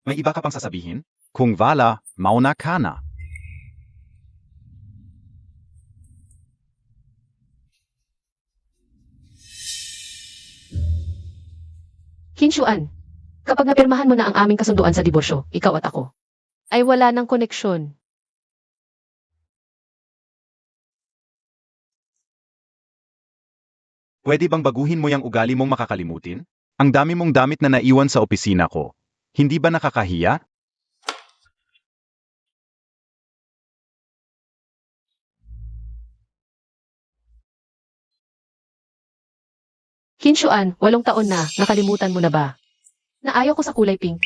May iba ka pang sasabihin? Kung wala, mauna ka na. Hinshuan, kapag napirmahan mo na ang aming kasunduan sa diborsyo, ikaw at ako, ay wala ng koneksyon. Pwede bang baguhin mo yung ugali mong makakalimutin? Ang dami mong damit na naiwan sa opisina ko. Hindi ba nakakahiya? Hinshuan, 8 taon na, nakalimutan mo na ba? Na ayaw ko sa kulay pink.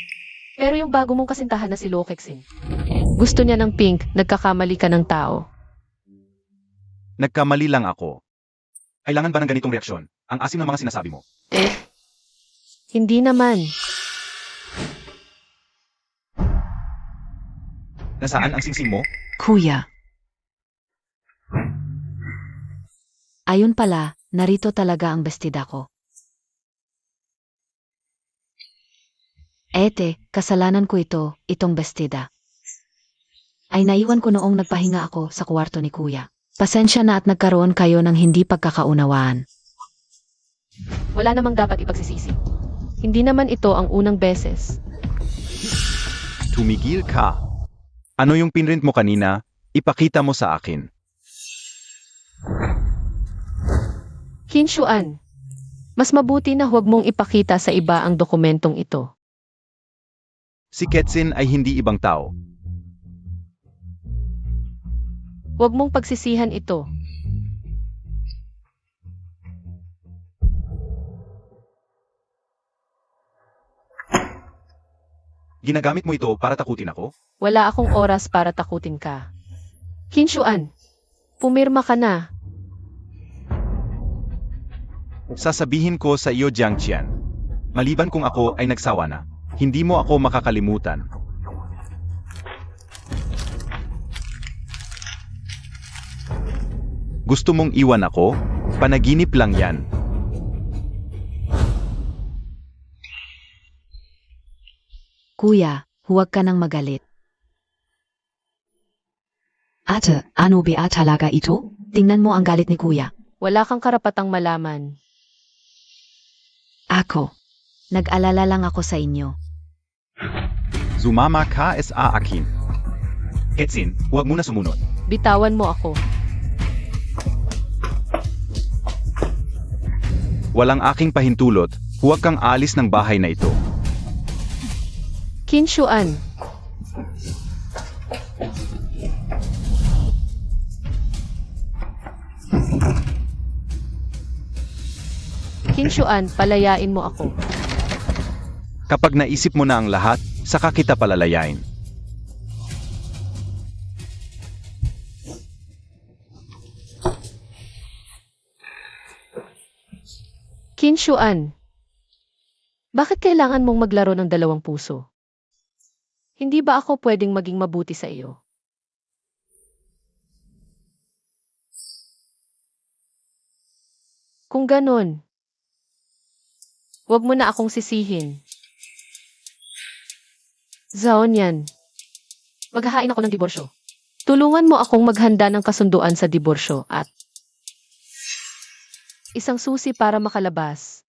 Pero yung bago mong kasintahan na si Lokexin. Gusto niya ng pink, nagkakamali ka ng tao. Nagkamali lang ako. Kailangan ba ng ganitong reaksyon? Ang asim ng mga sinasabi mo. Hindi naman. Nasaan ang singsing mo? Kuya. Ayun pala, narito talaga ang bestida ko. Ete, kasalanan ko itong bestida. Ay naiwan ko noong nagpahinga ako sa kwarto ni Kuya. Pasensya na at nagkaroon kayo ng hindi pagkakaunawaan. Wala namang dapat ipagsisisi. Hindi naman ito ang unang beses. Tumigil ka. Ano yung pinrint mo kanina? Ipakita mo sa akin. Hinshuan, mas mabuti na huwag mong ipakita sa iba ang dokumentong ito. Si Ketsin ay hindi ibang tao. Huwag mong pagsisihan ito. Ginagamit mo ito para takutin ako? Wala akong oras para takutin ka. Hinshuan, pumirma ka na. Sasabihin ko sa iyo, Jiang Qian. Maliban kung ako ay nagsawa na, hindi mo ako makakalimutan. Gusto mong iwan ako? Panaginip lang yan. Kuya, huwag ka nang magalit. Ate, ano ba talaga ito? Tingnan mo ang galit ni Kuya. Wala kang karapatang malaman. Ako. Nag-alala lang ako sa inyo. Sumama ka sa akin. Ketsin, huwag mo na sumunod. Bitawan mo ako. Walang aking pahintulot, huwag kang alis ng bahay na ito. Hinshuan, Hinshuan, palayain mo ako. Kapag naisip mo na ang lahat, saka kita palalayain. Hinshuan, bakit kailangan mong maglaro ng dalawang puso? Hindi ba ako pwedeng maging mabuti sa iyo? Kung ganon, huwag mo na akong sisihin. Zaon, maghahain ako ng diborsyo. Tulungan mo akong maghanda ng kasunduan sa diborsyo at isang susi para makalabas.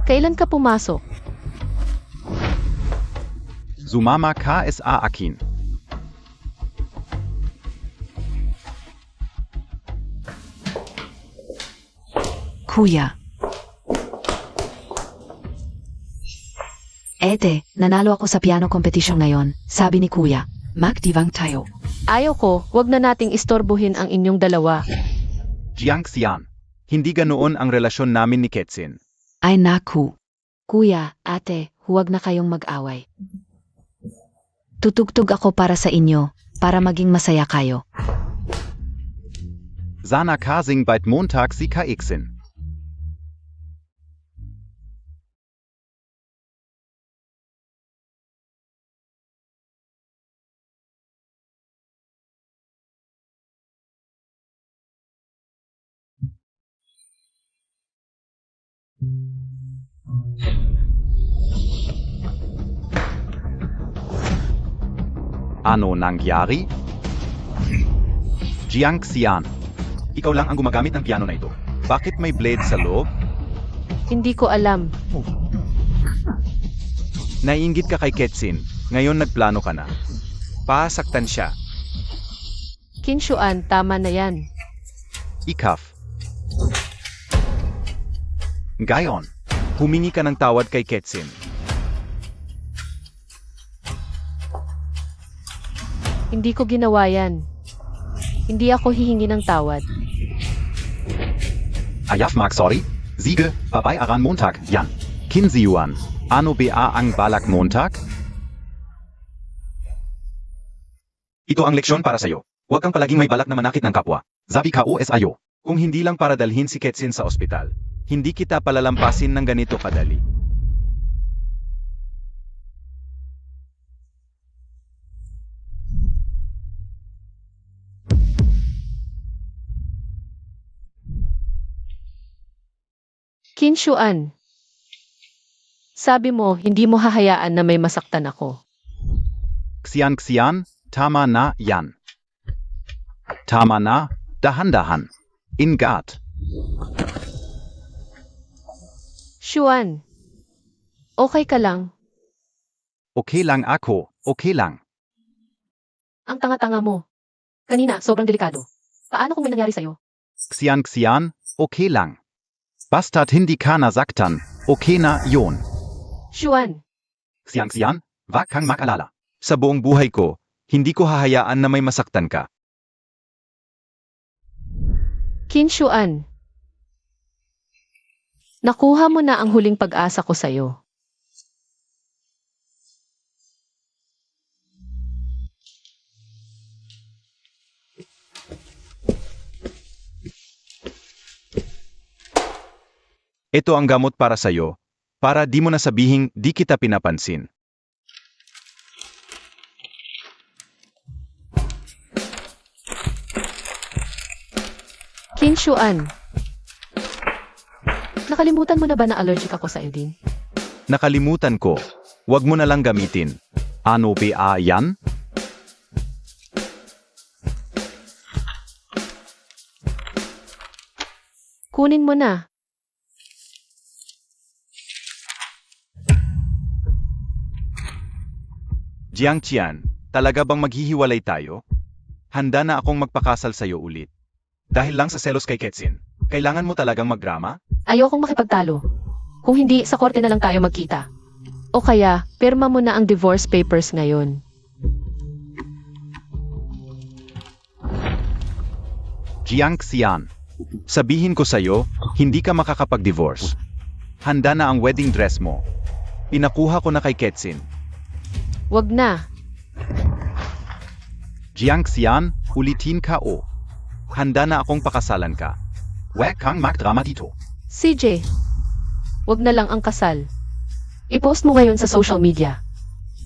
Kailan ka pumasok? Sumama ka sa akin. Kuya. Ete, nanalo ako sa piano competition ngayon, sabi ni Kuya. Magdivang tayo. Ayaw ko, wag na nating istorbohin ang inyong dalawa. Jiang Xian. Hindi ganoon ang relasyon namin ni Ketsin. Ay naku. Kuya, ate, huwag na kayong mag-away. Tutugtog ako para sa inyo, para maging masaya kayo. Sana kasing bald Montag si Kaiksin. Ano nangyari? Jiang Xian, ikaw lang ang gumagamit ng piano na ito. Bakit may blade sa loob? Hindi ko alam. Naiinggit ka kay Ketsin, ngayon nagplano ka na. Pasaktan siya. Kinshuan, tama na yan. Ikaf. Gayon, humingi ka ng tawad kay Ketsin. Hindi ko ginawa yan. Hindi ako hihingi ng tawad. Ayaf mag sorry. Siege, babay aran Montag, Yan. Kinsiuan, ano ba ang balak Montag? Ito ang leksyon para sa'yo. Huwag kang palaging may balak na manakit ng kapwa. Sabi ka OSIO. Kung hindi lang para dalhin si Ketsin sa ospital, hindi kita palalampasin ng ganito kadali. Kinshuan, sabi mo, hindi mo hahayaan na may masaktan ako. Xian, tama na yan. Tama na, dahan-dahan. Ingat. Shuan, okay ka lang. Okay lang ako, okay lang. Ang tanga-tanga mo. Kanina, sobrang delikado. Paano kung may nangyari sa'yo? Xian, okay lang. Basta't hindi ka nasaktan, okay na yon. Shuan, Xian, wag kang makalala. Sa buong buhay ko, hindi ko hahayaan na may masaktan ka. Kinshuan, nakuha mo na ang huling pag-asa ko sa'yo. Ito ang gamot para sa'yo, para di mo na sabihing di kita pinapansin. Kinshuan, nakalimutan mo na ba na allergic ako sa iodine? Nakalimutan ko, wag mo na lang gamitin. Ano ba yan? Kunin mo na. Jiang Qian, talaga bang maghihiwalay tayo? Handa na akong magpakasal sa'yo ulit. Dahil lang sa selos kay Ketsin, kailangan mo talagang magdrama? Ayokong makipagtalo. Kung hindi, sa korte na lang tayo magkita. O kaya, pirma mo na ang divorce papers ngayon. Jiang Xian, sabihin ko sa'yo, hindi ka makakapag-divorce. Handa na ang wedding dress mo. Pinakuha ko na kay Ketsin. Wag na. Jiang Xian, ulitin ka o. Handa na akong pakasalan ka. Huwag kang magdrama dito. CJ, wag na lang ang kasal. I-post mo ngayon sa social media.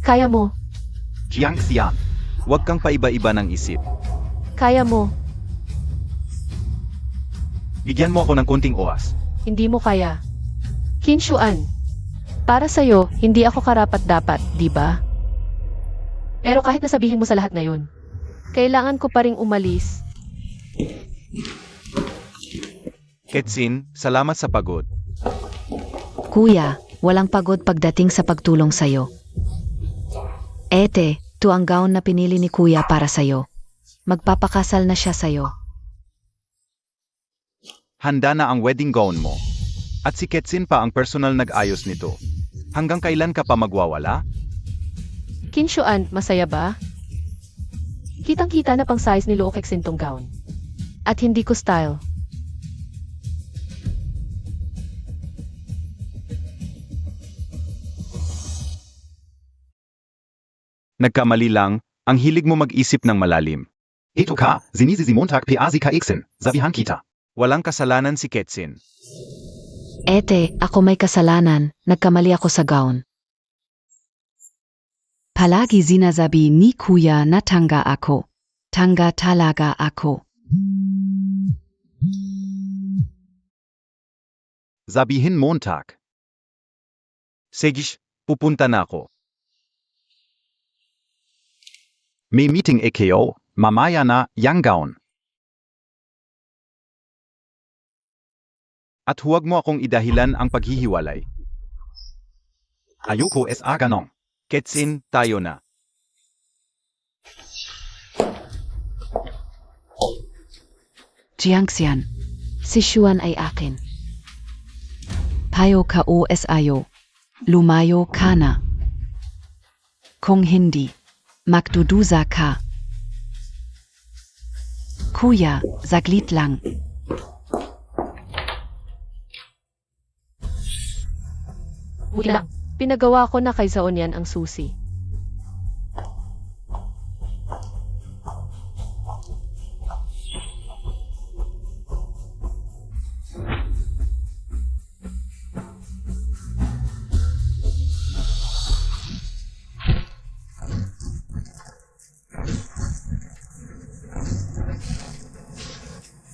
Kaya mo. Jiang Xian, huwag kang paiba-iba ng isip. Kaya mo. Bigyan mo ako ng konting oras. Hindi mo kaya. Kinshuan, para sa'yo, hindi ako karapat-dapat, di ba? Pero kahit nasabihin mo sa lahat ngayon, kailangan ko pa ring umalis. Ketsin, salamat sa pagod. Kuya, walang pagod pagdating sa pagtulong sa'yo. Ete, to ang gown na pinili ni Kuya para sa'yo. Magpapakasal na siya sa'yo. Handa na ang wedding gown mo. At si Ketsin pa ang personal nag-ayos nito. Hanggang kailan ka pa magwawala? Kinshuan, masaya ba? Kitang-kita na pang size ni Lokexin tong gown. At hindi ko style. Nagkamali lang, ang hilig mo mag-isip ng malalim. Ito ka, zinisi si Montag PAZ ka Iksin, sabihan kita. Walang kasalanan si Ketsin. Ete, ako may kasalanan, nagkamali ako sa gown. Palagi sinasabi ni Kuya na tanga ako. Tanga talaga ako. Sabihin Montag. Sige, pupunta na ako. May meeting kayo, mamaya na, yang gaon. At huwag mo akong idahilan ang paghihiwalay. Ayoko ganong. Ketsin, tayo na. Jiangxian, si Xuan ay akin. Tayo ka ayo. Lumayo ka na. Kung hindi, magdudusa ka. Kuya, saglit lang. Wait lang. Pinagawa ko na kay Zaonian ang susi.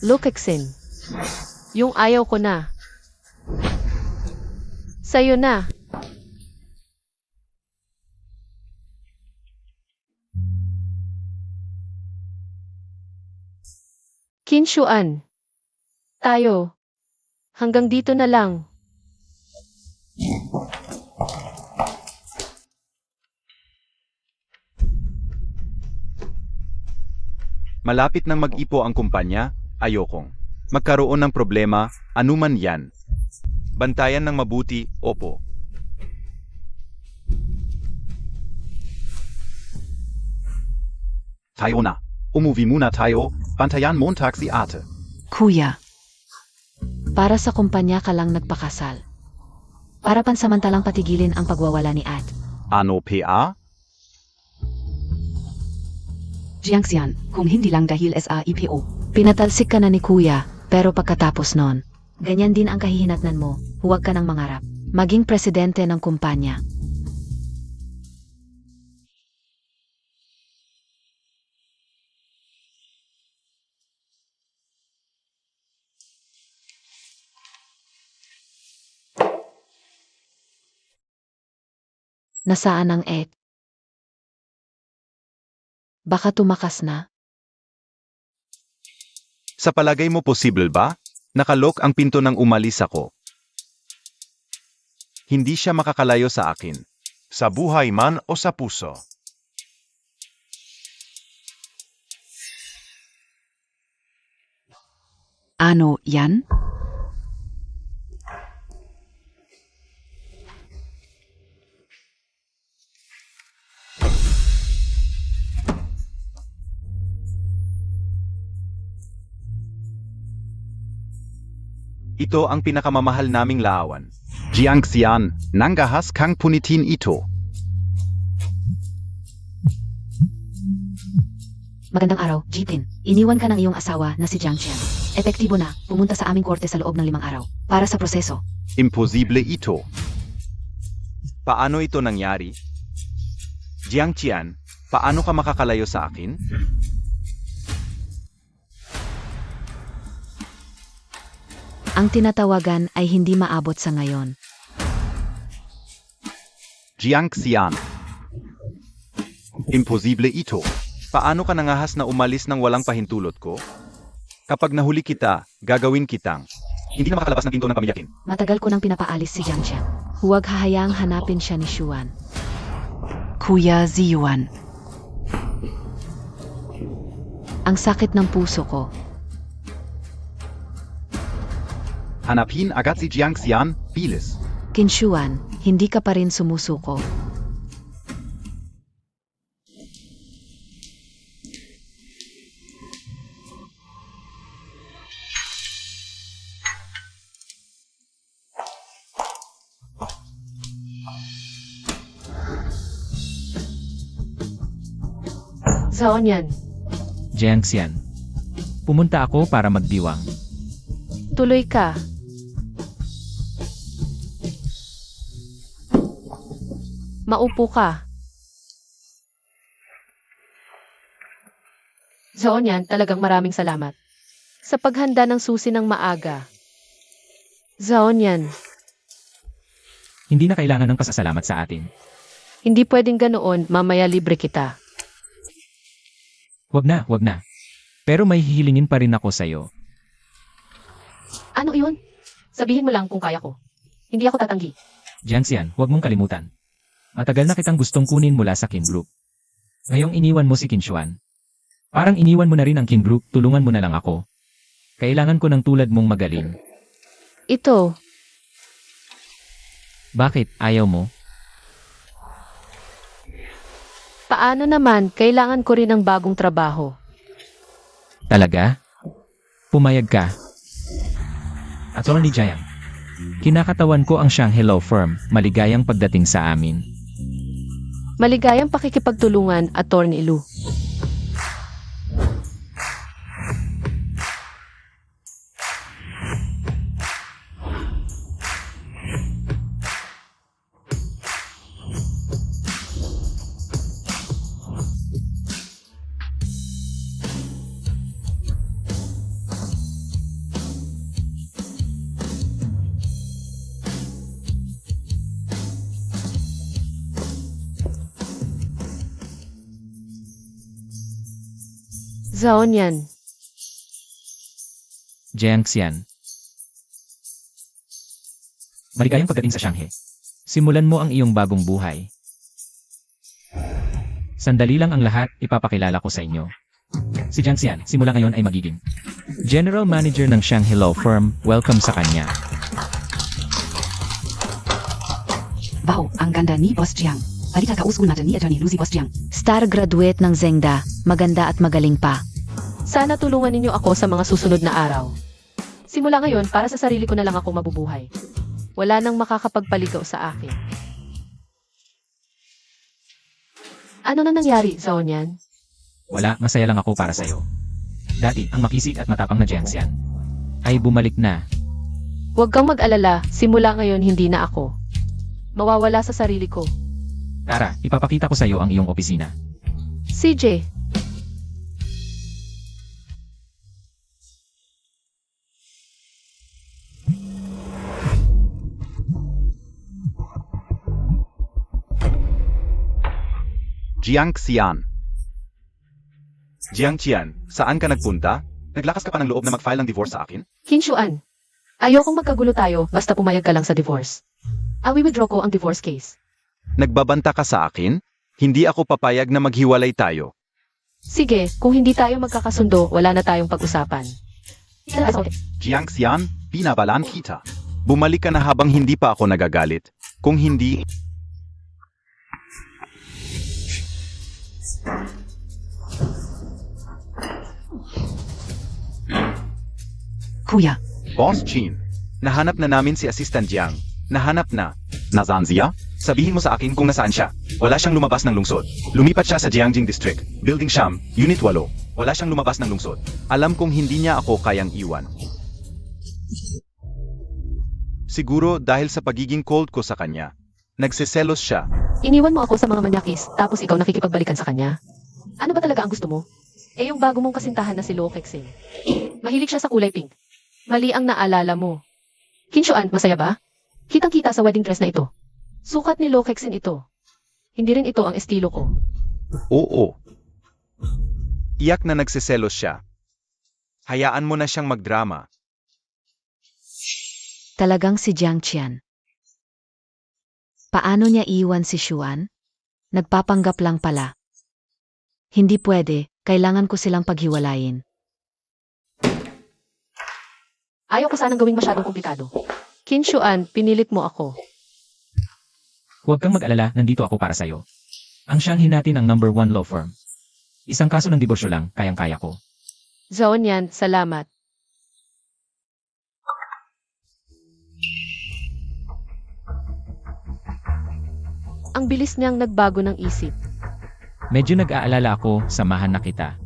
Look, Exin. Yung ayaw ko na. Sa'yo na. Kinshuan. Tayo. Hanggang dito na lang. Malapit nang mag-ipo ang kumpanya, ayokong magkaroon ng problema, anuman yan. Bantayan ng mabuti, opo. Tayo na. Umuwi muna tayo, bantayan Montag si ate. Kuya, para sa kumpanya ka lang nagpakasal. Para pansamantalang patigilin ang pagwawala ni Ad. Ano PA? Jiangxian, kung hindi lang dahil sa IPO. Pinatalsik ka na ni Kuya, pero pagkatapos nun, ganyan din ang kahihinatnan mo, huwag ka nang mangarap. Maging presidente ng kumpanya. Nasaan ang Ed? Baka tumakas na? Sa palagay mo posible ba? Nakalok ang pinto nang umalis ako. Hindi siya makakalayo sa akin. Sa buhay man o sa puso. Ano yan? Ito ang pinakamamahal naming laawan. Jiangxian, nanggahas kang punitin ito. Magandang araw, Jitin. Iniwan ka ng iyong asawa na si Jiangxian. Epektibo na, pumunta sa aming korte sa loob ng 5 araw. Para sa proseso. Imposible ito. Paano ito nangyari? Jiangxian, paano ka makakalayo sa akin? Ang tinatawagan ay hindi maabot sa ngayon. Jiangxian. Imposible ito. Paano ka nangahas na umalis ng walang pahintulot ko? Kapag nahuli kita, gagawin kitang. Hindi na makakalabas ng pinto ng pamilya Qin. Matagal ko nang pinapaalis si Jiangxian. Huwag hahayaang hanapin siya ni Xuan. Kuya Ziyuan. Ang sakit ng puso ko. Hanapin agad si Jiangxian, bilis. Kinshuan, hindi ka pa rin sumusuko. Zaonian, Jiangxian. Pumunta ako para magdiwang. tuloy ka. Maupo ka. Zaonian, talagang maraming salamat. Sa paghanda ng susi ng maaga. Zaonian. Hindi na kailangan ng pasasalamat sa atin. Hindi pwedeng ganoon, mamaya libre kita. Wag na, wag na. Pero may hihilingin pa rin ako sa'yo. Ano iyon? Sabihin mo lang kung kaya ko. Hindi ako tatanggi. Jiangxian, huwag mong kalimutan. Matagal na kitang gustong kunin mula sa Kin Group. Ngayong iniwan mo si Qin Xuan. Parang iniwan mo na rin ang Kin Group, tulungan mo na lang ako. Kailangan ko ng tulad mong magaling. Ito, Bakit, ayaw mo? paano naman, kailangan ko rin ng bagong trabaho. Talaga? Pumayag ka. Attorney Jiang. Kinakatawan ko ang Shanghai Law Firm, maligayang pagdating sa amin. Maligayang pakikipagtulungan, Attorney Lu. Zaon yan. Jiangxian. Maligayang pagdating sa Shanghai. Simulan mo ang iyong bagong buhay. Sandali lang ang lahat, ipapakilala ko sa inyo. Si Jiangxian, simula ngayon ay magiging General Manager ng Shanghai Law Firm. Welcome sa kanya. Wow, ang ganda ni Boss Jiang. Balita kauskul natin ni Attorney Lucy Boss Jiang. Star graduate ng Zengda, maganda at magaling pa. Sana tulungan ninyo ako sa mga susunod na araw. Simula ngayon, para sa sarili ko na lang ako mabubuhay. Wala nang makakapagpaligaw sa akin. Ano na nangyari, Zaon yan? Wala, masaya lang ako para sa'yo. Dati, ang makisig at matapang na Jiangxian ay bumalik na. Huwag kang mag-alala, simula ngayon hindi na ako. Mawawala sa sarili ko. Tara, ipapakita ko sa'yo ang iyong opisina. CJ, Jiangxian. Jiangxian, saan ka nagpunta? Naglakas ka pa ng loob na mag-file ng divorce sa akin? Kinshuan. Ayokong magkagulo tayo, basta pumayag ka lang sa divorce. Withdraw ko ang divorce case. Nagbabanta ka sa akin? Hindi ako papayag na maghiwalay tayo. Sige, kung hindi tayo magkakasundo, wala na tayong pag-usapan. Jiangxian, binabalaan kita. Bumalik ka na habang hindi pa ako nagagalit. Kung hindi, Kuya, Boss Chin, nahanap na namin si Assistant Jiang. Nahanap na. Nasaan siya? Sabihin mo sa akin kung nasaan siya. Wala siyang lumabas ng lungsod. Lumipat siya sa Jiangjing District, Building Sham, Unit 8. Wala siyang lumabas ng lungsod. Alam kong hindi niya ako kayang iwan. Siguro dahil sa pagiging cold ko sa kanya. Nagseselos siya. Iniwan mo ako sa mga manyakis, tapos ikaw nakikipagbalikan sa kanya? Ano ba talaga ang gusto mo? Eh yung bago mong kasintahan na si Lo Kexin. Mahilig siya sa kulay pink. Mali ang naalala mo. Kinshuan, masaya ba? Kitang-kita sa wedding dress na ito. Sukat ni Lo Kexin ito. Hindi rin ito ang estilo ko. Oo. Iyak na nagseselos siya. Hayaan mo na siyang magdrama. talagang si Jiang Qian. Paano niya iwan si Xuan? Nagpapanggap lang pala. Hindi pwede, kailangan ko silang paghiwalayin. Ayaw ko sanang gawing masyadong komplikado. Kinshuan, pinilit mo ako. Huwag kang mag-alala, nandito ako para sa'yo. Ang Shanghai natin ang #1 law firm. Isang kaso ng diborsyo lang, kayang-kaya ko. Zaon yan, salamat. Ang bilis niyang nagbago ng isip. Medyo nag-aalala ako, samahan na kita.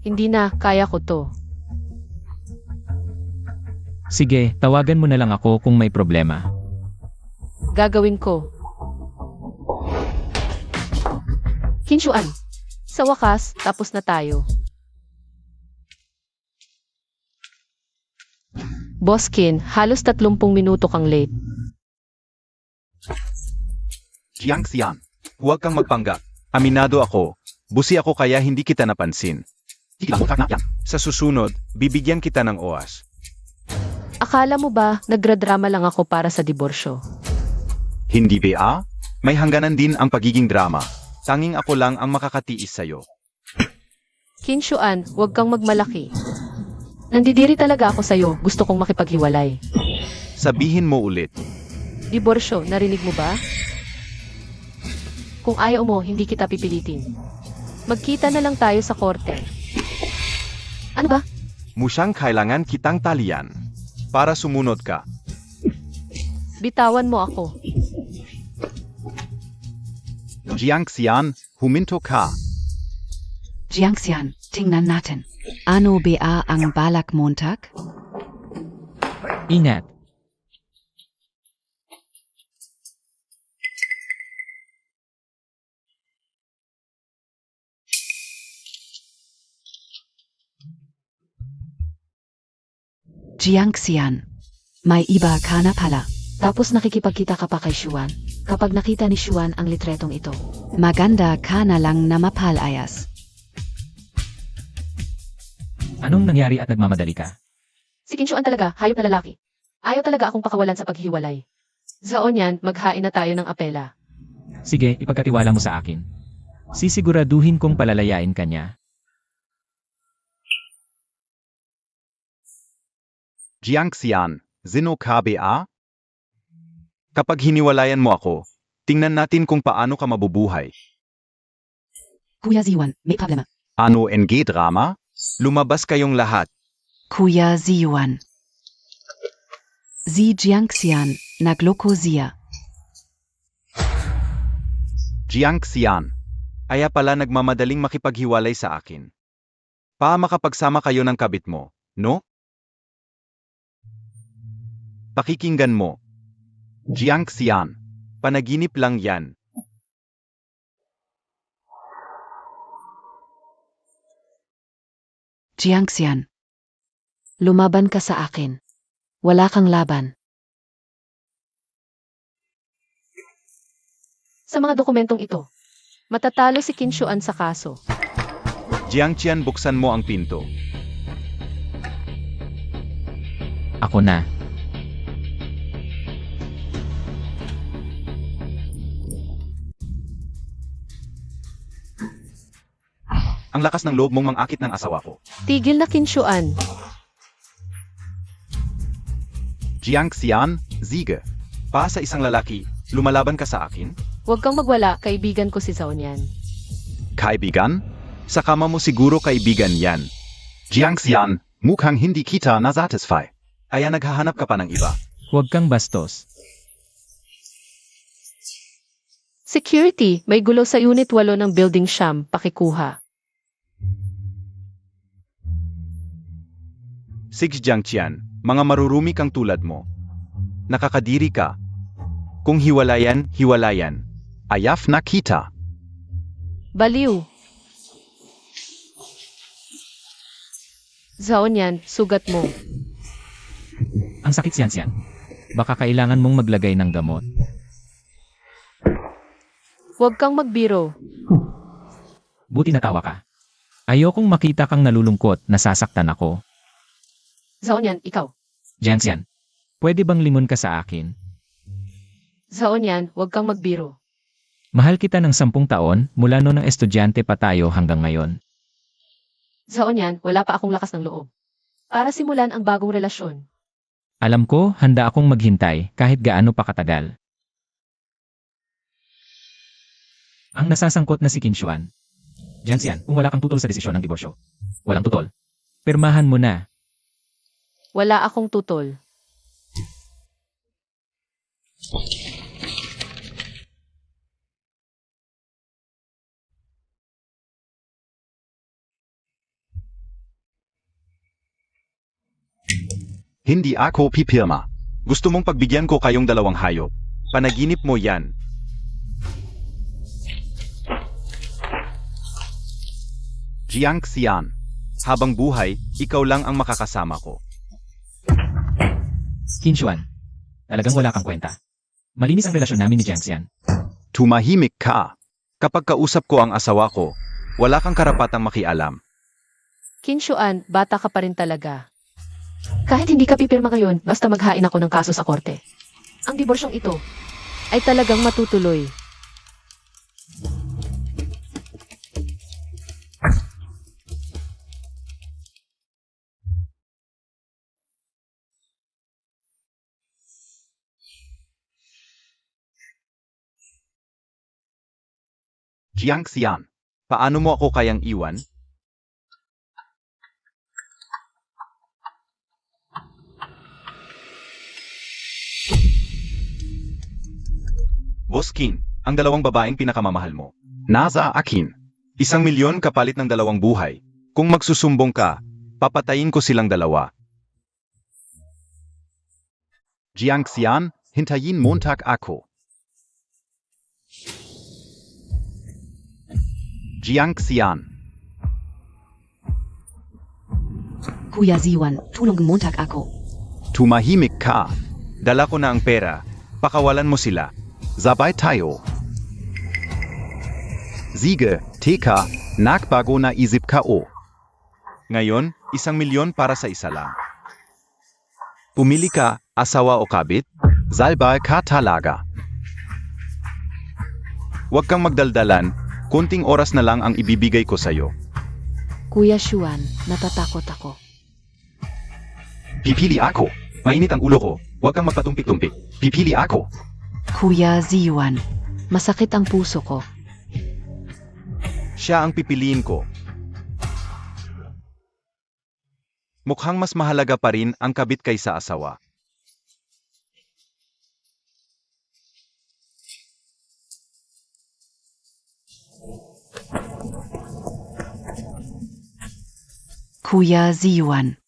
Hindi na, kaya ko to. Sige, tawagan mo na lang ako kung may problema. Gagawin ko. Kinshuan, sa wakas, tapos na tayo. Boss Kin, halos 30 minuto kang late. Jiang Xian, huwag kang magpanggap. Aminado ako. Busi ako kaya hindi kita napansin. Sa susunod, bibigyan kita ng oras. Akala mo ba, nagradrama lang ako para sa diborsyo? Hindi ba? May hangganan din ang pagiging drama. Tanging ako lang ang makakatiis sa'yo. Kinshuan, huwag kang magmalaki. Nandidiri talaga ako sa'yo, gusto kong makipaghiwalay. Sabihin mo ulit. Diborsyo, narinig mo ba? Kung ayaw mo, hindi kita pipilitin. Magkita na lang tayo sa korte. Ano ba? Musyang kailangan kitang talian. Para sumunod ka. Bitawan mo ako. Jiang Xian, huminto ka. Jiangxian, tingnan natin. Ano ba ang balak Montag? Ingat. Jiangxian, may iba ka na pala. Tapos nakikipagkita ka pa kay Xuan. Kapag nakita ni Xuan ang litretong ito, maganda ka na lang na mapalayas. Anong nangyari at nagmamadali ka? Si Kinshuan talaga, hayop na lalaki. Ayaw talaga akong pakawalan sa paghiwalay. Zaon yan, maghain na tayo ng apela. Sige, ipagkatiwala mo sa akin. Sisiguraduhin kong palalayain ka niya. Jiang Xian, zino ka ba? Kapag hiniwalayan mo ako, tingnan natin kung paano ka mabubuhay. Kuya Ziwan, may problema. Ano NG drama? Lumabas kayong lahat. Kuya Ziwan. Si Jiangxian, nagloko siya. Jiang Xian, kaya pala nagmamadaling makipaghiwalay sa akin. Makapagsama kayo ng kabit mo, no? Pakikinggan mo. Jiang Xian, panaginip lang yan. Jiangxian, lumaban ka sa akin. Wala kang laban. Sa mga dokumentong ito, matatalo si Kinshuan sa kaso. Jiang Qian, buksan mo ang pinto. Ako na. Ang lakas ng loob mong mangakit ng asawa ko. Tigil na Kinshuan. Jiang Xian, sige. Sa isang lalaki, lumalaban ka sa akin? Huwag kang magwala, kaibigan ko si Zaon yan. Kaibigan? Sa kama mo siguro kaibigan yan. Jiang Xian, mukhang hindi kita na-satisfy. Kaya naghahanap ka pa ng iba. Huwag kang bastos. Security, may gulo sa Unit 8 ng Building Sham, pakikuha. Six Jiang Qian, mga marurumi kang tulad mo. Nakakadiri ka. Kung hiwalayan, hiwalayan. Ayaf na kita. Baliw. Zaon yan, sugat mo. Ang sakit siyan. Baka kailangan mong maglagay ng gamot. Huwag kang magbiro. Buti natawa ka. Ayokong makita kang nalulungkot, nasasaktan ako. Zaon yan, ikaw. Jiangxian, pwede bang lingon ka sa akin? Zaon yan, huwag kang magbiro. Mahal kita ng 10 taon, mula noon ng estudyante pa tayo hanggang ngayon. Zaon yan, wala pa akong lakas ng loob. Para simulan ang bagong relasyon. Alam ko, handa akong maghintay, kahit gaano pa katagal. Ang nasasangkot na si Kinshuan. Jiangxian, kung wala kang tutol sa desisyon ng diborsyo. Walang tutol. Pirmahan mo na. Wala akong tutol. Hindi ako pipirma. Gusto mong pagbigyan ko kayong dalawang hayop. Panaginip mo yan. Jiang Xian, habang buhay, ikaw lang ang makakasama ko. Kinshuan, talagang wala kang kwenta. Malinis ang relasyon namin ni Jiang Xian. Tumahimik ka. Kapag kausap ko ang asawa ko, wala kang karapatang makialam. Kinshuan, bata ka pa rin talaga. Kahit hindi ka pipirma ngayon, basta maghain ako ng kaso sa korte. Ang diborsyong ito ay talagang matutuloy. Jiang Xian, paano mo ako kayang iwan? Boss Qin, ang dalawang babaeng pinakamamahal mo. Nasa akin. 1,000,000 kapalit ng 2 buhay. Kung magsusumbong ka, papatayin ko silang dalawa. Jiang Xian, hintayin Montag ako. Jiang Xian. Kuya Ziwan, tulong Montag ako. Tumahimik ka. Dala ko na ang pera. Pakawalan mo sila. Sabay tayo. Sige, teka, nagbago na isip ka o. Ngayon, 1,000,000 para sa isa lang. Pumili ka, asawa o kabit, salbay ka talaga. Huwag kang magdaldalan, konting oras na lang ang ibibigay ko sa'yo. Kuya Shuan, natatakot ako. Pipili ako. Mainit ang ulo ko. Huwag kang magpatumpik-tumpik. Pipili ako. Kuya Ziwan, masakit ang puso ko. Siya ang pipiliin ko. Mukhang mas mahalaga pa rin ang kabit kaysa asawa. Kuya Ziwan.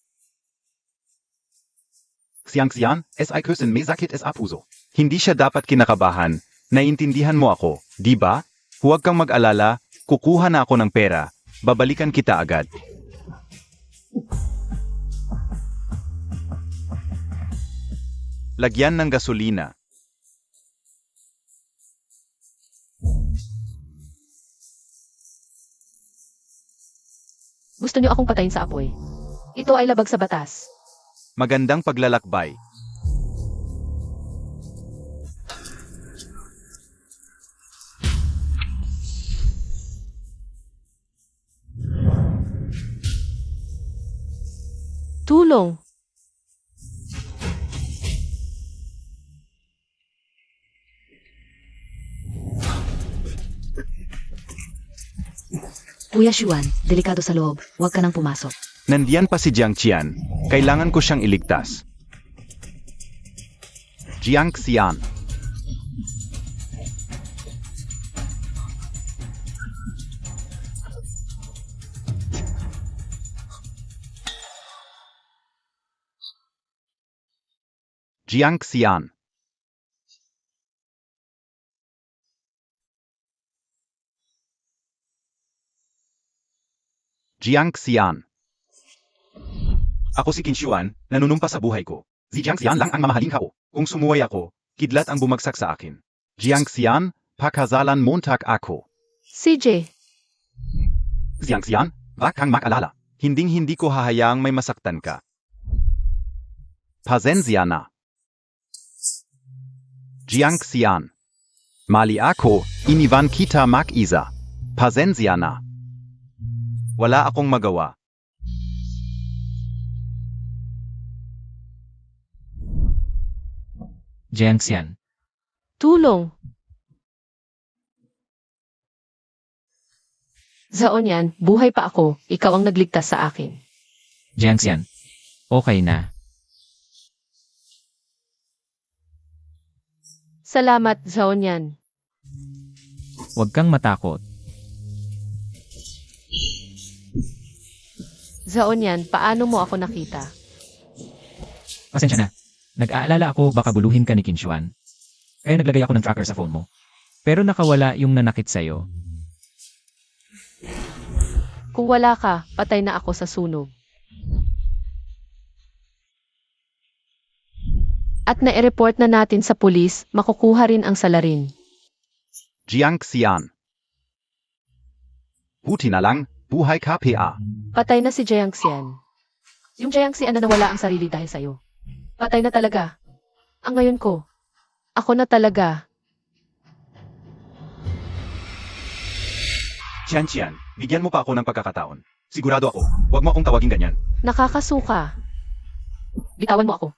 Jiang Xian, es ay küssen me sakit es apuso. Hindi siya dapat kinakabahan. Naiintindihan mo ako, di ba? Huwag kang mag-alala, kukuha na ako ng pera. Babalikan kita agad. Lagyan ng gasolina. Gusto niyo akong patayin sa apoy. Ito ay labag sa batas. Magandang paglalakbay. Tulong! Kuya Shuan, delikado sa loob. Huwag ka nang pumasok. Nandiyan pa si Jiang Qian. Kailangan ko siyang iligtas. Jiang Xian. Jiang Xian. Jiang Xian. Ako si Kinshuan, nanunumpa sa buhay ko. Si Jiang Xian lang ang mamahaling kao. Kung sumuway ako, kidlat ang bumagsak sa akin. Jiang Xian, pakazalan Montag ako. CJ, Jiang Xian, wag kang mag-alala. Hinding-hindi ko hahayaang may masaktan ka. Pasensya na. Jiang Xian. Mali ako, iniwan kita mag-isa. Pasensya na. Wala akong magawa. Jiang Xian, tulong! Zaon yan, buhay pa ako, ikaw ang nagligtas sa akin. Jiang Xian, okay na. Salamat, Zaon yan. Huwag kang matakot. Zaon yan, paano mo ako nakita? Pasensya na. Nag-aalala ako baka buluhin ka ni Kinshuan. Kaya naglagay ako ng tracker sa phone mo. Pero nakawala yung nanakit sa'yo. Kung wala ka, patay na ako sa sunog. At na-report na natin sa pulis, makukuha rin ang salarin. Jiang Xian. Buti na lang, buhay ka PA. Patay na si Jiangxian. Yung Jiangxian na nawala ang sarili dahil sa'yo. Patay na talaga. Ang ngayon ko. Ako na talaga. Qian, bigyan mo pa ako ng pagkakataon. Sigurado ako, huwag mo akong tawagin ganyan. Nakakasuka. Bitawan mo ako.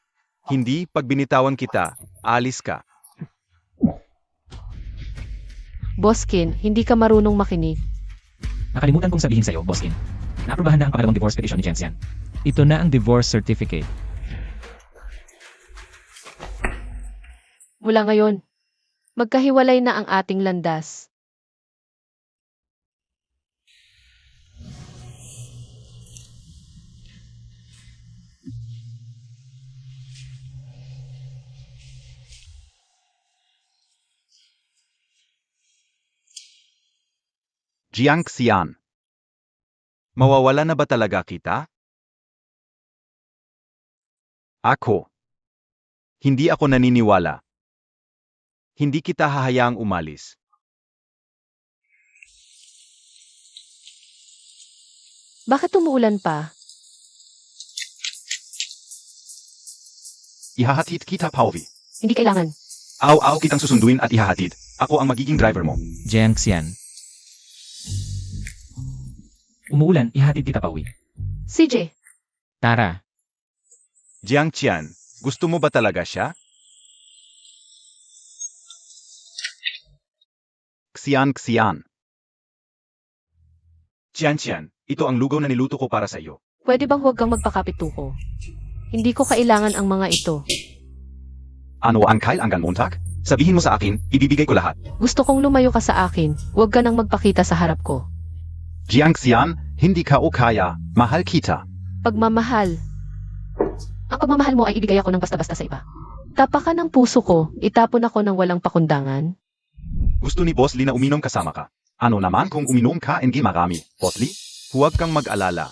Hindi, pag binitawan kita, alis ka. Boskin, hindi ka marunong makinig. Nakalimutan kong sabihin sa'yo, Boskin. Naaprobahan na ang pangalawang divorce petition ni Jiangxian. Ito na ang divorce certificate. Mula ngayon, magkahiwalay na ang ating landas. Jiang Xian. Mawawala na ba talaga kita? Ako. Hindi ako naniniwala. Hindi kita hahayaang umalis. Bakit umuulan pa? Ihahatid kita, Pauvi. Hindi kailangan. Aw kitang susunduin at ihahatid. Ako ang magiging driver mo. Jiangxian. Umuulan, ihatid kita pauwi. CJ, Tara. Jiang Qian, gusto mo ba talaga siya? Xian. Qian, ito ang lugaw na niluto ko para sa iyo. pwede bang huwag kang magpakapit tuko? Hindi ko kailangan ang mga ito. Ano ang kailangan Montag? Sabihin mo sa akin, ibibigay ko lahat. Gusto kong lumayo ka sa akin, huwag ka nang magpakita sa harap ko. Jiang Xian, hindi ka o kaya, mahal kita. Pagmamahal. Ang pagmamahal mo ay ibigay ako ng basta-basta sa iba. Tapakan ng puso ko, itapon ako ng walang pakundangan. Gusto ni Boss Lee na uminom kasama ka. Ano naman kung uminom ka hindi marami, Boss Lee? Huwag kang mag-alala.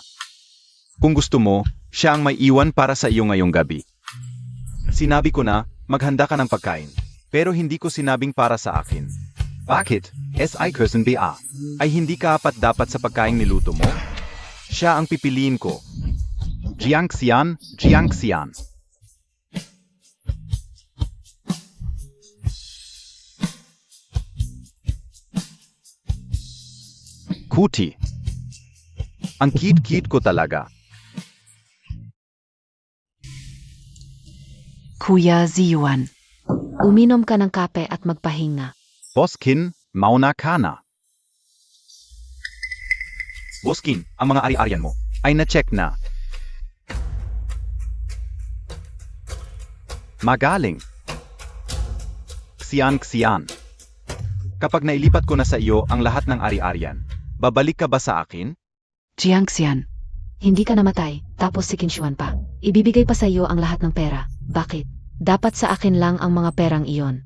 Kung gusto mo, siya ang may iwan para sa iyo ngayong gabi. Sinabi ko na, maghanda ka ng pagkain. Pero hindi ko sinabing para sa akin. Bakit? S.I. Curson B.A. Ay hindi ka dapat sa pagkain niluto mo? Siya ang pipiliin ko. Jiang Xian. Kuti. Ang cute ko talaga. Kuya Ziyuan. Uminom ka ng kape at magpahinga. Boskin, mauna ka na. Boskin, ang mga ari-arian mo ay na-check na. Magaling. Xian. Kapag nailipat ko na sa iyo ang lahat ng ari-arian, babalik ka ba sa akin? Jiangxian. Hindi ka namatay, tapos si Qinshuan pa. Ibibigay pa sa iyo ang lahat ng pera. Bakit? Dapat sa akin lang ang mga perang iyon.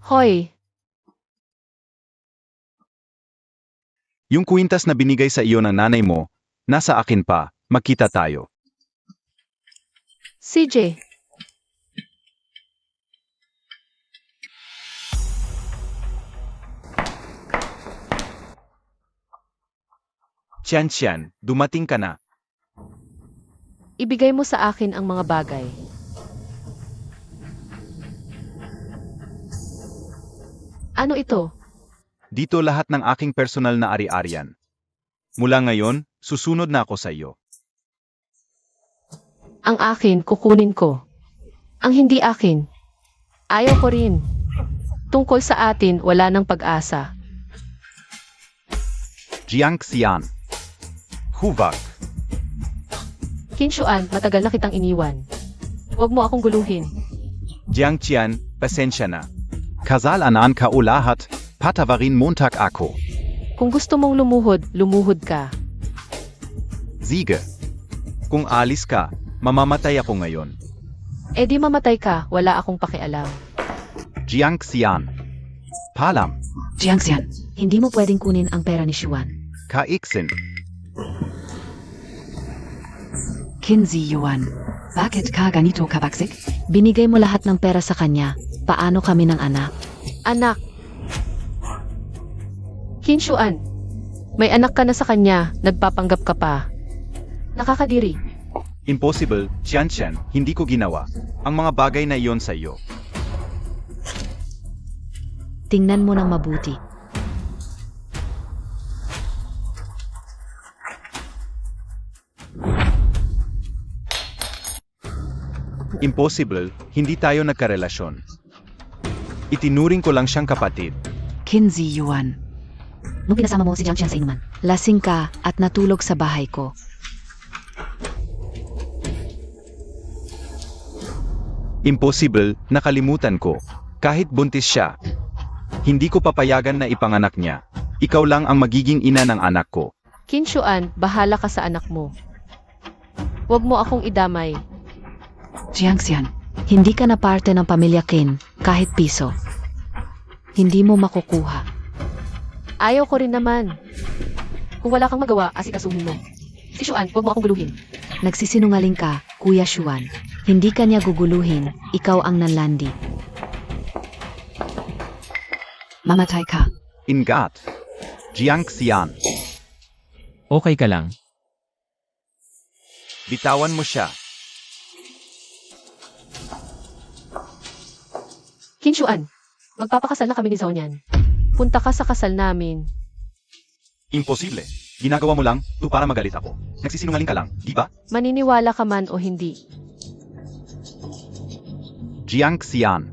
Hoy, Yung kwintas na binigay sa iyo ng nanay mo, nasa akin pa, magkita tayo. CJ, Qian, dumating ka na. ibigay mo sa akin ang mga bagay. Ano ito? Dito lahat ng aking personal na ari-arian. Mula ngayon, susunod na ako sa iyo. Ang akin, kukunin ko. Ang hindi akin, ayaw ko rin. Tungkol sa atin, wala nang pag-asa. Jiang Xian. Huwag. Qinshuan, matagal na kitang iniwan. Huwag mo akong guluhin. Jiang Qian, pasensya na. Kasalanan ka o lahat, patawarin Montag ako. Kung gusto mong lumuhod, lumuhod ka. Sige. Kung alis ka, mamamatay ako ngayon. E di mamatay ka, wala akong pakialam. Jiang Xian. Paalam. Jiangxian, hindi mo pwedeng kunin ang pera ni Xuan. Ka-Ixin. Kinzi Yuan, bakit ka ganito kabagsik? Binigay mo lahat ng pera sa kanya. Paano kami ng anak? Anak. Kinshuan, may anak ka na sa kanya, nagpapanggap ka pa. Nakakadiri. Impossible, Xian, hindi ko ginawa. Ang mga bagay na iyon sa iyo. Tingnan mo ng mabuti. Impossible, hindi tayo nagkarelasyon. Itinuring ko lang siyang kapatid. Kinzi Yuan. Nung pinasama mo si Jiangxian sa inuman, lasing ka at natulog sa bahay ko. Impossible, nakalimutan ko. Kahit buntis siya. Hindi ko papayagan na ipanganak niya. Ikaw lang ang magiging ina ng anak ko. Kinshuan, bahala ka sa anak mo. Huwag mo akong idamay. Jiangxian, hindi ka na parte ng pamilya Qin, kahit piso. Hindi mo makukuha. Ayaw ko rin naman. Kung wala kang magawa, asikasuhin mo. Si Xuan, huwag mo akong guluhin. Nagsisinungaling ka, Kuya Xuan. Hindi ka niya guguluhin, ikaw ang nanlandi. Mamatay ka. Ingat. Jiang Xian. Okay ka lang. Bitawan mo siya. Kinshuan, magpapakasal na kami ni Zhao niyan. Punta ka sa kasal namin. Imposible. Ginagawa mo lang, to para magalit ako. Nagsisinungaling ka lang, di ba? Maniniwala ka man o hindi. Jiang Xian.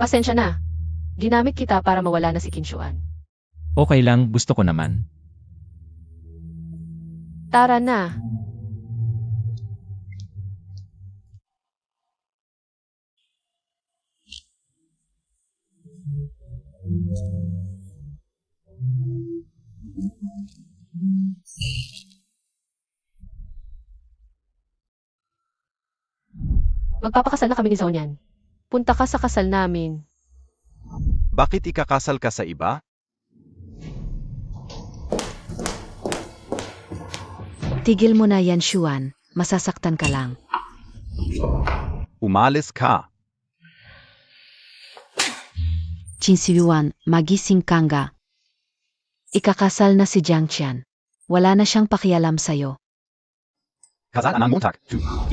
Pasensya na. Ginamit kita para mawala na si Kinshuan. Okay lang, gusto ko naman. Tara na. Magpapakasal na kami ni Zhao niyan. Punta ka sa kasal namin. Bakit ikakasal ka sa iba? Tigil mo na yan, Xuan. Masasaktan ka lang. Umalis ka. Qinzi Yuan, magising ka nga. Ikakasal na si Jiangxian. Wala na siyang pakialam sa'yo. Kasalanan mo, Tak.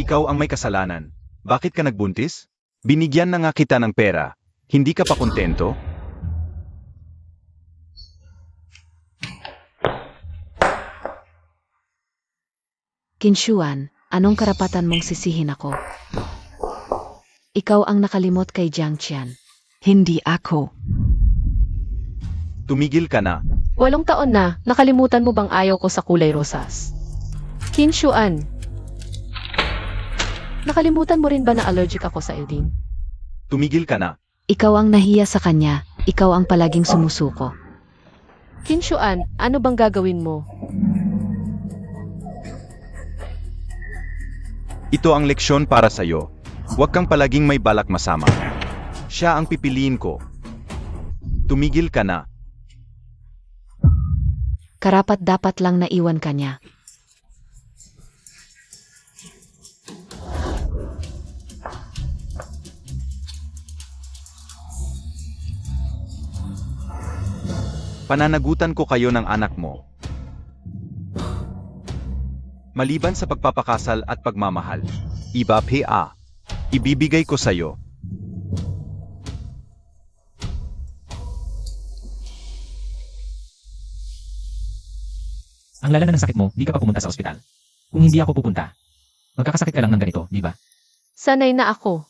Ikaw ang may kasalanan. Bakit ka nagbuntis? Binigyan na nga kita ng pera. Hindi ka pa kontento? Kinshuan, anong karapatan mong sisihin ako? Ikaw ang nakalimot kay Jiangxian. Hindi ako. Tumigil ka na. 8 taon na, nakalimutan mo bang ayaw ko sa kulay rosas? Kinshuan, nakalimutan mo rin ba na allergic ako sa iodine? Tumigil ka na. Ikaw ang nahiya sa kanya. Ikaw ang palaging sumusuko. Kinshuan, ano bang gagawin mo? Ito ang leksyon para sa'yo. Huwag kang palaging may balak masama. Siya ang pipiliin ko. Tumigil ka na. Karapat dapat lang naiwan ka niya. Pananagutan ko kayo ng anak mo. Maliban sa pagpapakasal at pagmamahal, iba pa. Ibibigay ko sa'yo. Ang lala na ng sakit mo, di ka pa pumunta sa ospital. Kung hindi ako pupunta, magkakasakit ka lang ng ganito, di ba? Sanay na ako.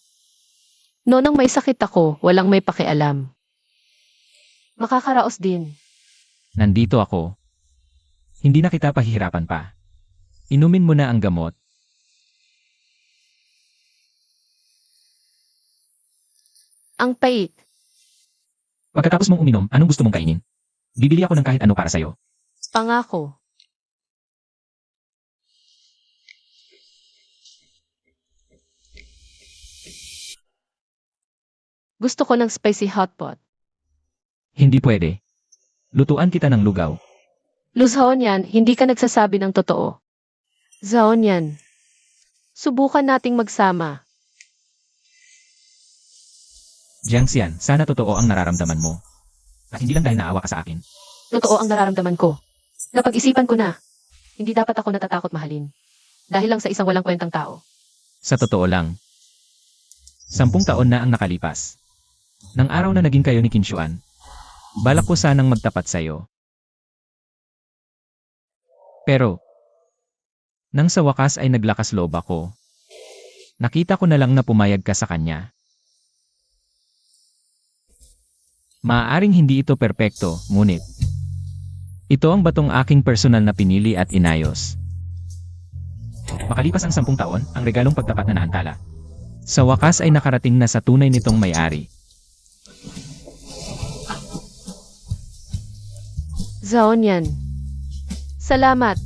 Noong may sakit ako, walang may pakialam. Makakaraos din. Nandito ako. Hindi na kita pahihirapan pa. Inumin mo na ang gamot. Ang pait. Pagkatapos mong uminom, anong gusto mong kainin? Bibili ako ng kahit ano para sa'yo. Pangako. Gusto ko ng spicy hotpot. Hindi pwede. Lutuan kita ng lugaw. Luz Haonyan, hindi ka nagsasabi ng totoo. Zaonyan, subukan nating magsama. Jiangxian, sana totoo ang nararamdaman mo. At hindi lang dahil naawa ka sa akin. Totoo ang nararamdaman ko. Napag-isipan ko na. Hindi dapat ako natatakot mahalin. Dahil lang sa isang walang kwentang tao. Sa totoo lang. 10 taon na ang nakalipas. Nang araw na naging kayo ni Kinshuan, balak ko sanang magtapat sa'yo. Pero, nang sa wakas ay naglakas loob ako, nakita ko na lang na pumayag ka sa kanya. Maaaring hindi ito perpekto, ngunit ito ang batong aking personal na pinili at inayos. Makalipas ang 10 taon, ang regalong pagtapat na naantala. Sa wakas ay nakarating na sa tunay nitong may-ari. Zaonyan, salamat.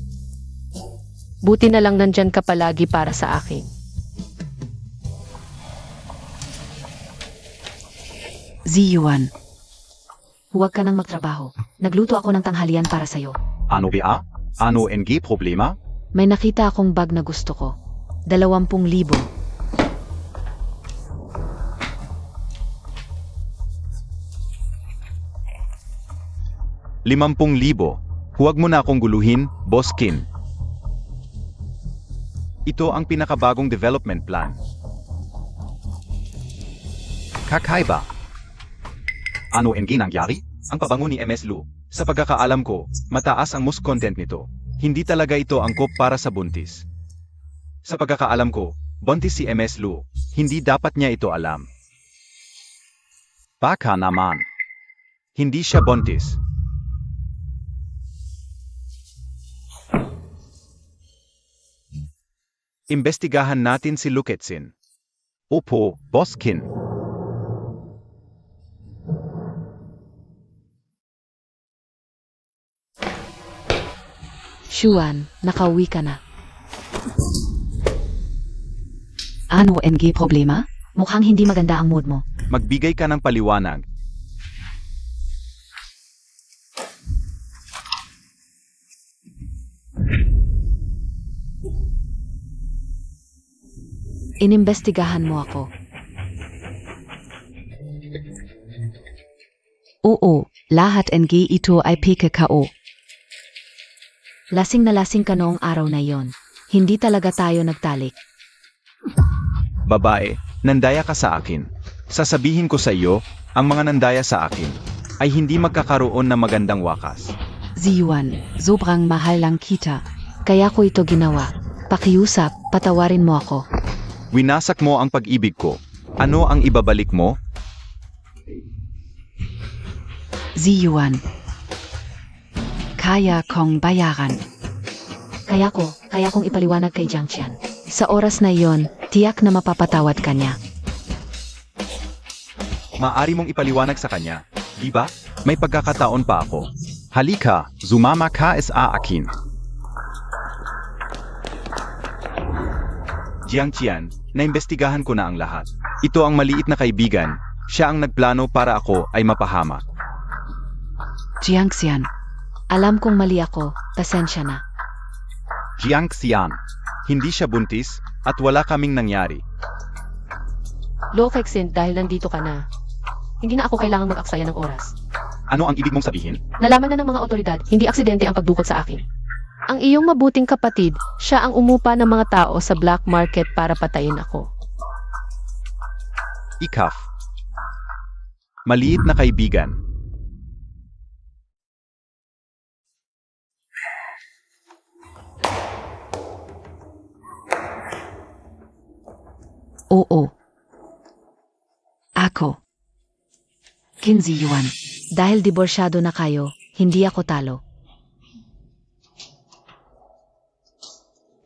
Buti na lang nandyan ka palagi para sa akin. Ziyuan. Huwag ka nang magtrabaho. Nagluto ako ng tanghalian para sa'yo. Ano ba? Ano NG problema? May nakita akong bag na gusto ko. 20,000. 50,000. Huwag mo na akong guluhin, Boss Kin. Ito ang pinakabagong development plan. Kakaiba. Ano ang ginangyari? Ang pabango ni MS Lu. Sa pagkakaalam ko, mataas ang most content nito. Hindi talaga ito angkop para sa buntis. Sa pagkakaalam ko, buntis si MS Lu. Hindi dapat niya ito alam. Baka naman. Hindi siya buntis. Imbestigahan natin si Luketsin. Opo, Boss Kin. Shuan, nakauwi ka na. Ano NG problema? Mukhang hindi maganda ang mood mo. Magbigay ka ng paliwanag. Inimbestigahan mo ako. Oo, lahat NG ito ay PKKO. Lasing na lasing ka noong araw na yon. Hindi talaga tayo nagtalik. Babae, nandaya ka sa akin. Sasabihin ko sa iyo, ang mga nandaya sa akin ay hindi magkakaroon ng magandang wakas. Ziyuan, sobrang mahal lang kita. Kaya ko ito ginawa. Pakiusap, patawarin mo ako. Winasak mo ang pag-ibig ko. Ano ang ibabalik mo? Ziyuan. Kaya kong bayaran. Kaya kong ipaliwanag kay Jiangxian. Sa oras na yon, tiyak na mapapatawad ka niya. Maari mong ipaliwanag sa kanya, di ba? May pagkakataon pa ako. Halika, sumama ka sa akin. Jiangxian, naimbestigahan ko na ang lahat. Ito ang maliit na kaibigan. Siya ang nagplano para ako ay mapahamak. Jiangxian, alam kong mali ako, pasensya na. Jiangxian, hindi siya buntis at wala kaming nangyari. Lokexin, dahil nandito ka na. Hindi na ako kailangang mag-aksaya ng oras. Ano ang ibig mong sabihin? Nalaman na ng mga otoridad, hindi aksidente ang pagdukot sa akin. Ang iyong mabuting kapatid, siya ang umupa ng mga tao sa black market para patayin ako. Ikaf. Maliit na kaibigan. Oo. Ako. Qin Ziyuan. Dahil diborsyado na kayo, hindi ako talo.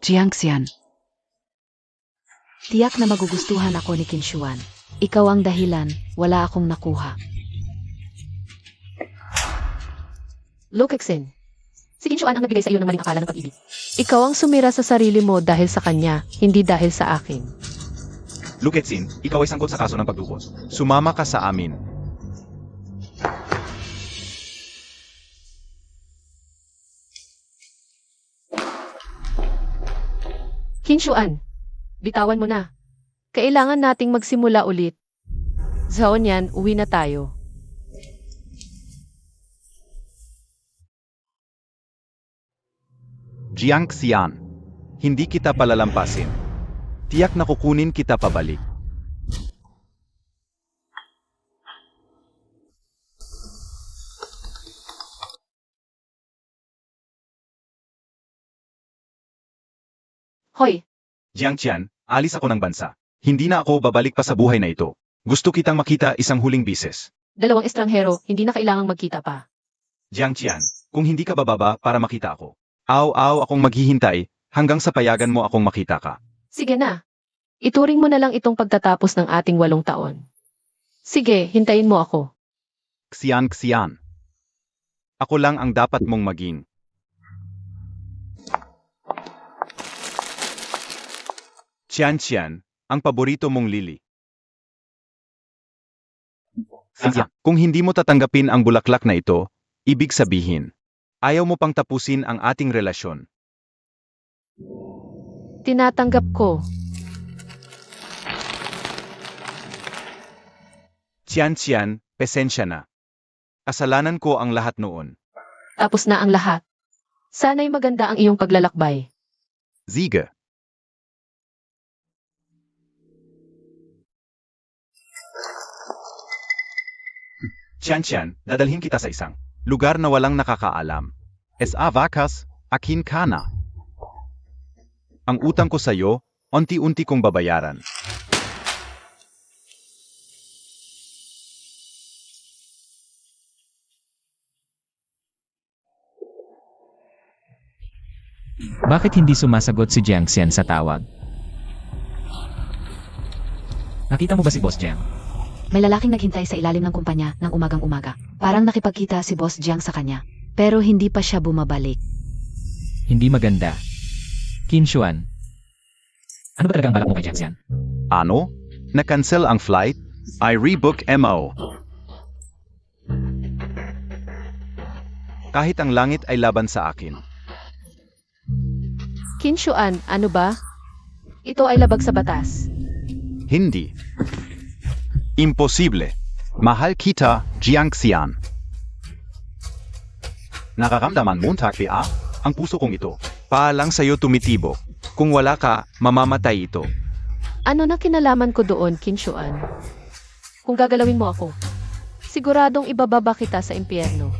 Jiangxian. Tiyak na magugustuhan ako ni Kinshuan. Ikaw ang dahilan, wala akong nakuha. Lokexin, si Kinshuan ang nagbigay sa iyo ng maling akala ng pag-ibig. Ikaw ang sumira sa sarili mo dahil sa kanya, hindi dahil sa akin. Luketsin, ikaw ay sangkot sa kaso ng pagdukos. Sumama ka sa amin. Kinshuan, bitawan mo na. Kailangan nating magsimula ulit. Zaonyan, uwi na tayo. Jiang Xian, hindi kita palalampasin. Tiyak na kukunin kita pabalik. Hoy, Jiang Qian, alis ako ng bansa. Hindi na ako babalik pa sa buhay na ito. Gusto kitang makita isang huling bises. dalawang estranghero, hindi na kailangang magkita pa. Jiang Qian, kung hindi ka bababa para makita ako. Aw-aw akong maghihintay hanggang sa payagan mo akong makita ka. Sige na. Ituring mo na lang itong pagtatapos ng ating 8 taon. Sige, hintayin mo ako. Xian Xian. Ako lang ang dapat mong maging. Qian Qian, ang paborito mong lili. Kung hindi mo tatanggapin ang bulaklak na ito, ibig sabihin, ayaw mo pang tapusin ang ating relasyon. Tinatanggap ko. Qian Qian, pasensya na. Kasalanan ko ang lahat noon. Tapos na ang lahat. Sana'y maganda ang iyong paglalakbay. Siege. Qian Qian, dadalhin kita sa isang lugar na walang nakakaalam. Sa vakas, akin ka na. Ang utang ko sa'yo, unti-unti kong babayaran. Bakit hindi sumasagot si Jiang Xian sa tawag? Nakita mo ba si Boss Jiang? May lalaking naghintay sa ilalim ng kumpanya ng umagang-umaga. Parang nakipagkita si Boss Jiang sa kanya. Pero hindi pa siya bumabalik. Hindi maganda. Kinshuan. Ano ba talagang balak mo kay Jiang Xian? Ano? Na-cancel ang flight? I rebook MO. Kahit ang langit ay laban sa akin. Kinshuan, ano ba? Ito ay labag sa batas. Hindi. Imposible. Mahal kita, Jiang Xian. Nakaramdaman Montag PA? Ang puso kong ito. Paalang sa'yo tumitibok. Kung wala ka, mamamatay ito. Ano na kinalaman ko doon, Kinshuan? Kung gagalawin mo ako, siguradong ibababa kita sa impyerno.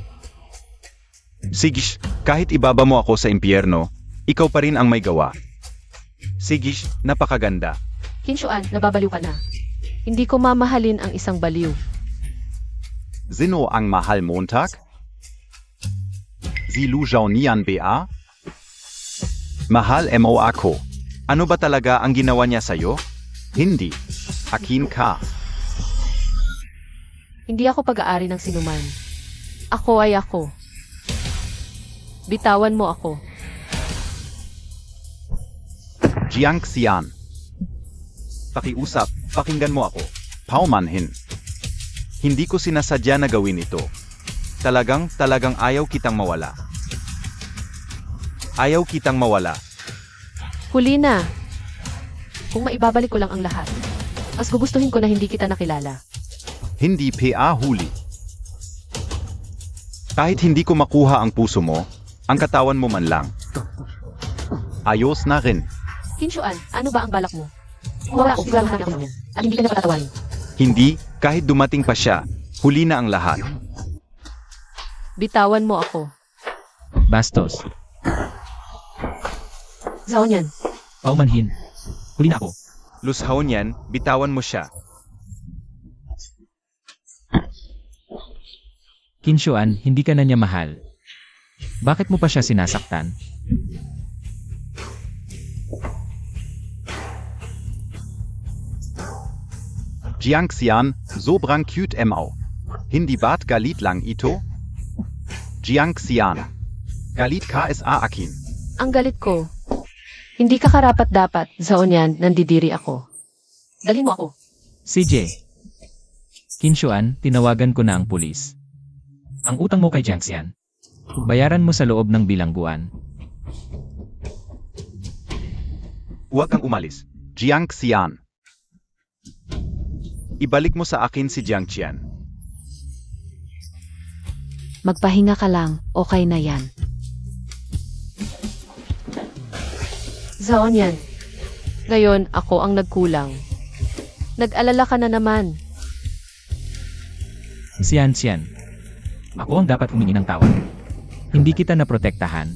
Sigish, kahit ibaba mo ako sa impyerno, ikaw pa rin ang may gawa. Sigish, napakaganda. Kinshuan, nababaliw ka na. Hindi ko mamahalin ang isang baliw. Sino ang mahal Montag? Si Lu Zhao Nian BA? Mahal mo ako. Ano ba talaga ang ginawa niya sa'yo? Hindi. Akin ka. Hindi ako pag-aari ng sinuman. Ako ay ako. Bitawan mo ako. Jiang Xian. Pakiusap, pakinggan mo ako. Paumanhin. Hindi ko sinasadya na gawin ito. Talagang ayaw kitang mawala. Ayaw kitang mawala. Huli na. Kung maibabalik ko lang ang lahat, mas gugustuhin ko na hindi kita nakilala. Hindi PA huli. Kahit hindi ko makuha ang puso mo, ang katawan mo man lang. Ayos na rin. Kinshuan, ano ba ang balak mo? Wala ako, sigurado na ako namin. At hindi ka na patatawarin. Hindi, kahit dumating pa siya, huli na ang lahat. Bitawan mo ako. Bastos. Zaonyan, Paumanhin. Huli na ako. Lushaon yan, bitawan mo siya. Kinshuan, hindi ka na niya mahal. Bakit mo pa siya sinasaktan? Jiang Xian, sobrang cute mo. Hindi ba't galit lang ito? Jiang Xian. Galit ka sa akin. ang galit ko. Hindi ka karapat-dapat, Zaonyan, nandidiri ako. Dalhin mo ako. CJ. Kinshuan, tinawagan ko na ang pulis. Ang utang mo kay Jiang Xian. Bayaran mo sa loob ng bilangguan. Huwag kang umalis. Jiang Xian. Ibalik mo sa akin si Jiang Qian. Magpahinga ka lang, okay na yan. Zaon yan. Ngayon, ako ang nagkulang. Nag-alala ka na naman. Xian Xian. Ako ang dapat humingi ng tawad. Hindi kita naprotektahan.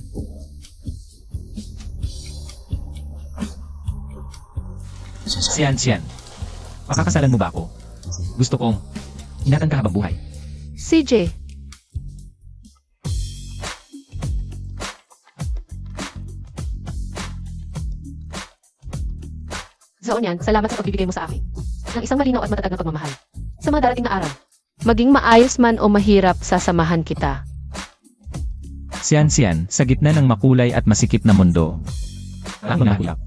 Xian Xian. Pakakasalan mo ba ako? Gusto kong ingatan ka habang buhay. CJ. Zaon yan, salamat sa pagbibigay mo sa akin ng isang malinaw at matatag na pagmamahal. Sa mga darating na araw, maging maayos man o mahirap, sasamahan kita. Xian Xian, sa gitna ng makulay at masikip na mundo. Ang nahulap.